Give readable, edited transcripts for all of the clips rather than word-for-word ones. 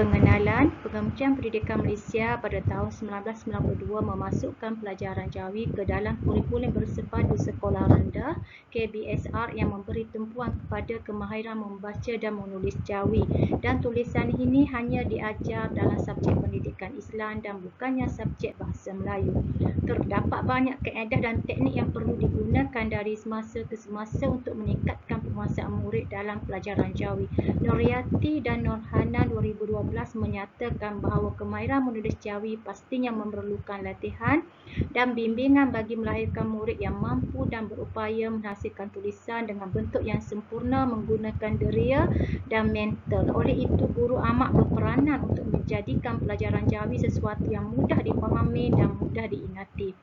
Pengenalan, Pengementerian Pendidikan Malaysia pada tahun 1992 memasukkan pelajaran Jawi ke dalam kurikulum bersepadu sekolah rendah KBSR yang memberi tumpuan kepada kemahiran membaca dan menulis Jawi, dan tulisan ini hanya diajar dalam subjek pendidikan Islam dan bukannya subjek bahasa Melayu. Terdapat banyak kaedah dan teknik yang perlu digunakan dari semasa ke semasa untuk meningkatkan penguasaan murid dalam pelajaran Jawi. Nuriati dan Nurhana 2012 menyatakan bahawa kemahiran menulis Jawi pastinya memerlukan latihan dan bimbingan bagi melahirkan murid yang mampu dan berupaya menghasilkan tulisan dengan bentuk yang sempurna menggunakan deria dan mental. Oleh itu, guru amat berperanan untuk menjadikan pelajaran Jawi sesuatu yang mudah dipahami dan mudah diingati.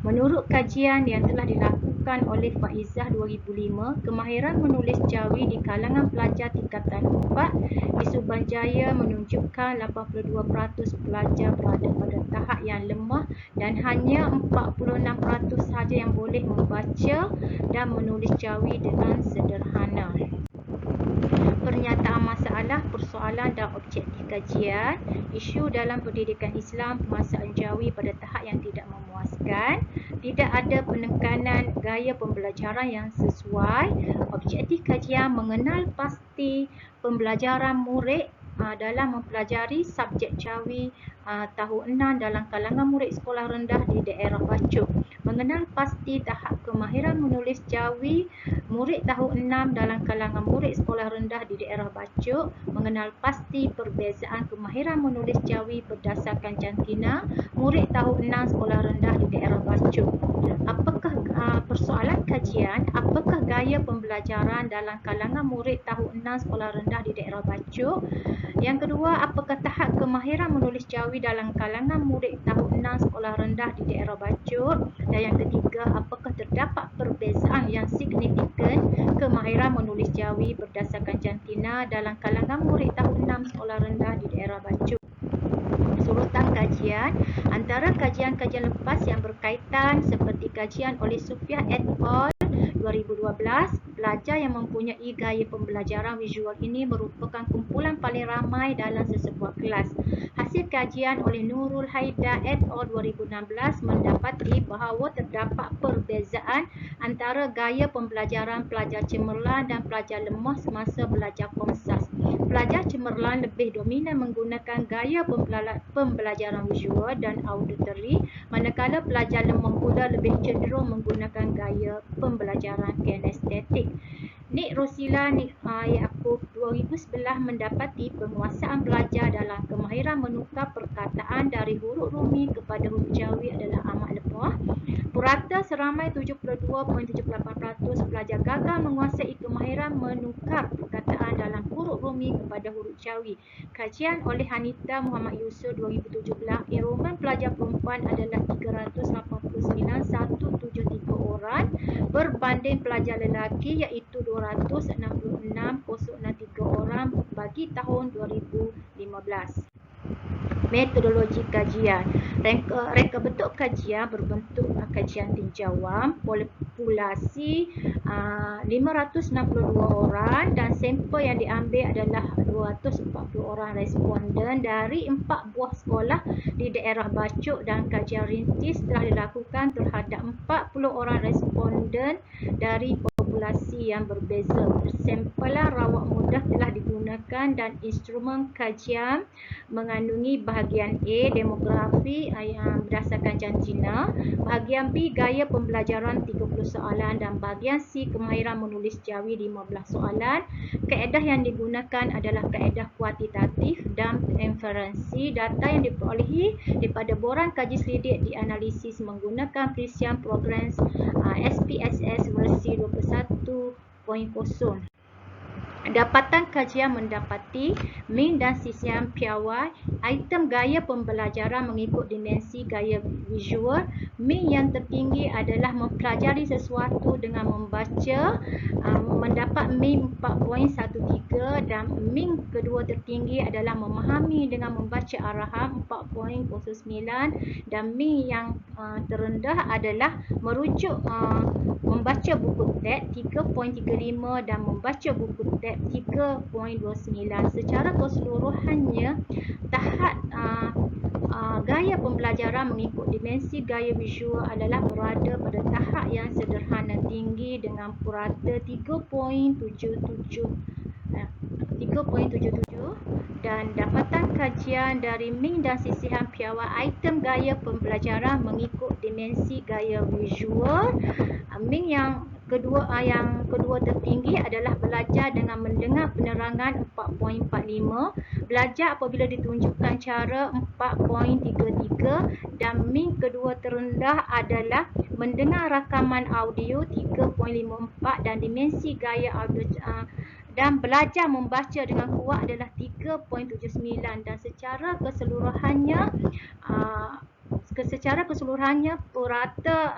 Menurut kajian yang telah dilakukan oleh Faizah 2005, kemahiran menulis Jawi di kalangan pelajar tingkatan 4 di Subanjaya menunjukkan 82% pelajar berada pada tahap yang lemah dan hanya 46% sahaja yang boleh membaca dan menulis Jawi dengan sederhana. Pernyataan masalah, persoalan dan objektif kajian, isu dalam pendidikan Islam, penguasaan Jawi pada tahap yang tidak memuaskan, tidak ada penekanan gaya pembelajaran yang sesuai, objektif kajian mengenal pasti pembelajaran murid dalam mempelajari subjek Jawi tahun 6 dalam kalangan murid sekolah rendah di daerah Bacuk. Mengenal pasti tahap kemahiran menulis Jawi murid tahun 6 dalam kalangan murid sekolah rendah di daerah Bacuk. Mengenal pasti perbezaan kemahiran menulis Jawi berdasarkan jantina murid tahun 6 sekolah rendah di daerah Bacuk. Apakah persoalan kajian, apakah gaya pembelajaran dalam kalangan murid tahun 6 sekolah rendah di daerah Bacuk? Yang kedua, apakah tahap kemahiran menulis Jawi dalam kalangan murid tahun 6 sekolah rendah di daerah Bacuk? Dan yang ketiga, apakah terdapat perbezaan yang signifikan kemahiran menulis Jawi berdasarkan jantina dalam kalangan murid tahun 6 sekolah rendah di daerah Bacuk? Surutan kajian, antara kajian-kajian lepas yang berkaitan seperti kajian oleh Sufyan et al. 2012, pelajar yang mempunyai gaya pembelajaran visual ini merupakan kumpulan paling ramai dalam sesebuah kelas. Hasil kajian oleh Nurul Haidar et al. 2016 mendapati bahawa terdapat perbezaan antara gaya pembelajaran pelajar cemerlang dan pelajar lemah semasa belajar Komsas. Pelajar cemerlang lebih dominan menggunakan gaya pembelajaran visual dan auditory, manakala pelajar lemah pula lebih cenderung menggunakan gaya pembelajaran kinestetik. Nik Rosila Yaakob 2011 mendapati penguasaan pelajar dalam kemahiran menukar perkataan dari huruf Rumi kepada huruf Jawi adalah amat lemah. Purata seramai 72.78% pelajar gagal menguasai kemahiran menukar perkataan dalam huruf Rumi kepada huruf Jawi. Kajian oleh Hanita Muhammad Yusuf 2017, enrollment pelajar perempuan adalah 389,173 orang berbanding pelajar lelaki iaitu 266,063 orang bagi tahun 2015. Metodologi kajian. Reka bentuk kajian berbentuk kajian tinjauan populasi 562 orang dan sampel yang diambil adalah 240 orang responden dari 4 buah sekolah di daerah Bacuk, dan kajian rintis telah dilakukan terhadap 40 orang responden dari populasi yang berbeza. Sampelan rawat mudah telah digunakan dan instrumen kajian mengandungi bahagian A, demografi yang berdasarkan jantina, bahagian B, gaya pembelajaran 30 soalan dan bahagian C, kemahiran menulis Jawi 15 soalan. Kaedah yang digunakan adalah kaedah kuantitatif dan inferensi. Data yang diperolehi daripada borang kaji selidik dianalisis menggunakan Precision Programs SPSS versi 21.0. Dapatan kajian mendapati min dan sisian piawai item gaya pembelajaran mengikut dimensi gaya visual. Min yang tertinggi adalah mempelajari sesuatu dengan membaca, mendapat min 4.13, dan min kedua tertinggi adalah memahami dengan membaca arahan 4.09, dan min yang terendah adalah merujuk membaca buku teks 3.35 dan membaca buku teks Lab 3.29. Secara keseluruhannya, tahap gaya pembelajaran mengikut dimensi gaya visual adalah berada pada tahap yang sederhana tinggi dengan purata 3.77 dan dapatan kajian dari Ming dan sisihan piawai item gaya pembelajaran mengikut dimensi gaya visual. Ming yang kedua tertinggi adalah belajar dengan mendengar penerangan 4.45, belajar apabila ditunjukkan cara 4.33 dan Ming kedua terendah adalah mendengar rakaman audio 3.54 dan dimensi gaya audio dan belajar membaca dengan kuat adalah 3.79 dan secara keseluruhannya purata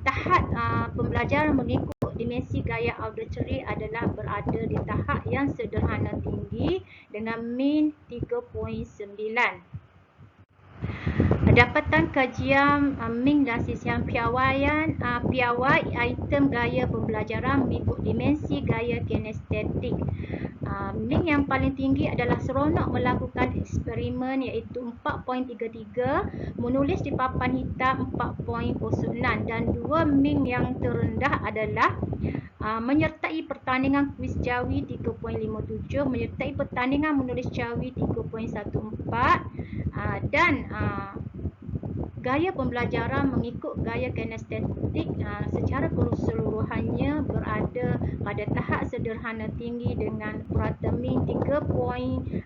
tahap pembelajaran mengikut dimensi gaya auditory adalah berada di tahap yang sederhana tinggi dengan min 3.9. Dapatan kajian Ming dan sisihan piawai item gaya pembelajaran mengikut dimensi gaya kinestetik. Ming yang paling tinggi adalah seronok melakukan eksperimen iaitu 4.33, menulis di papan hitam 4.06 dan dua Ming yang terendah adalah menyertai pertandingan kuis jawi 3.57, menyertai pertandingan menulis jawi 3.14 dan gaya pembelajaran mengikut gaya kinestetik secara keseluruhannya berada pada tahap sederhana tinggi dengan purata min 3.86.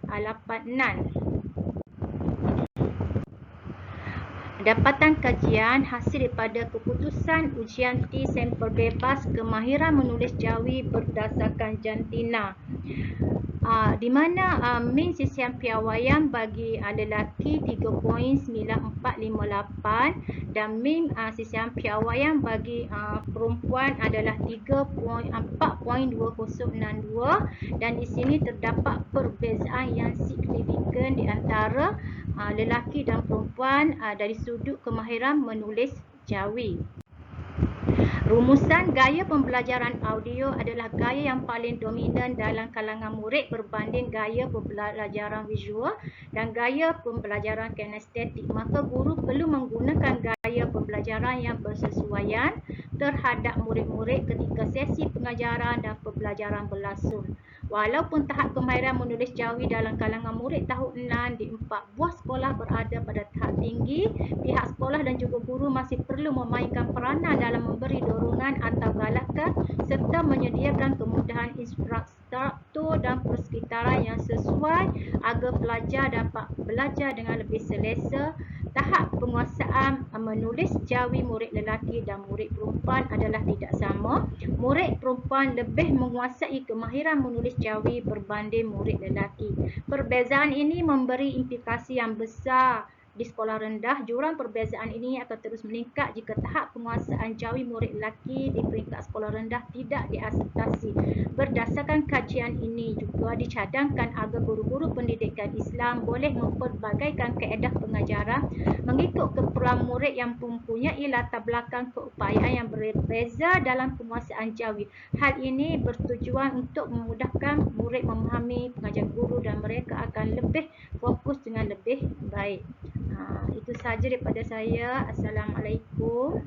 Dapatan kajian hasil daripada keputusan ujian T sampel bebas kemahiran menulis jawi berdasarkan jantina. Di mana min sisihan piawaian bagi lelaki 3.9458 dan min sisihan piawaian bagi perempuan adalah 4.2062 dan di sini terdapat perbezaan yang signifikan di antara lelaki dan perempuan dari sudut kemahiran menulis jawi. Rumusan gaya pembelajaran audio adalah gaya yang paling dominan dalam kalangan murid berbanding gaya pembelajaran visual dan gaya pembelajaran kinestetik. Maka guru perlu menggunakan gaya pembelajaran yang bersesuaian terhadap murid-murid ketika sesi pengajaran dan pembelajaran berlangsung. Walaupun tahap kemahiran menulis jawi dalam kalangan murid tahun 6 di 4 buah sekolah berada pada tahap tinggi, pihak sekolah dan juga guru masih perlu memainkan peranan dalam memberi dorongan atau galakan serta menyediakan kemudahan infrastruktur dan persekitaran yang sesuai agar pelajar dapat belajar dengan lebih selesa. Tahap penguasaan menulis jawi murid lelaki dan murid perempuan adalah tidak sama. Murid perempuan lebih menguasai kemahiran menulis jawi berbanding murid lelaki. Perbezaan ini memberi implikasi yang besar di sekolah rendah. Jurang perbezaan ini akan terus meningkat jika tahap penguasaan jawi murid lelaki di peringkat sekolah rendah tidak diakseptasi. Berdasarkan kajian ini juga dicadangkan agar guru-guru pendidikan Islam boleh memperbagaikan kaedah pengajaran mengikut keperluan murid yang mempunyai latar belakang keupayaan yang berbeza dalam penguasaan jawi. Hal ini bertujuan untuk memudahkan murid memahami pengajaran guru dan mereka akan lebih fokus dengan lebih baik. Itu sahaja daripada saya. Assalamualaikum.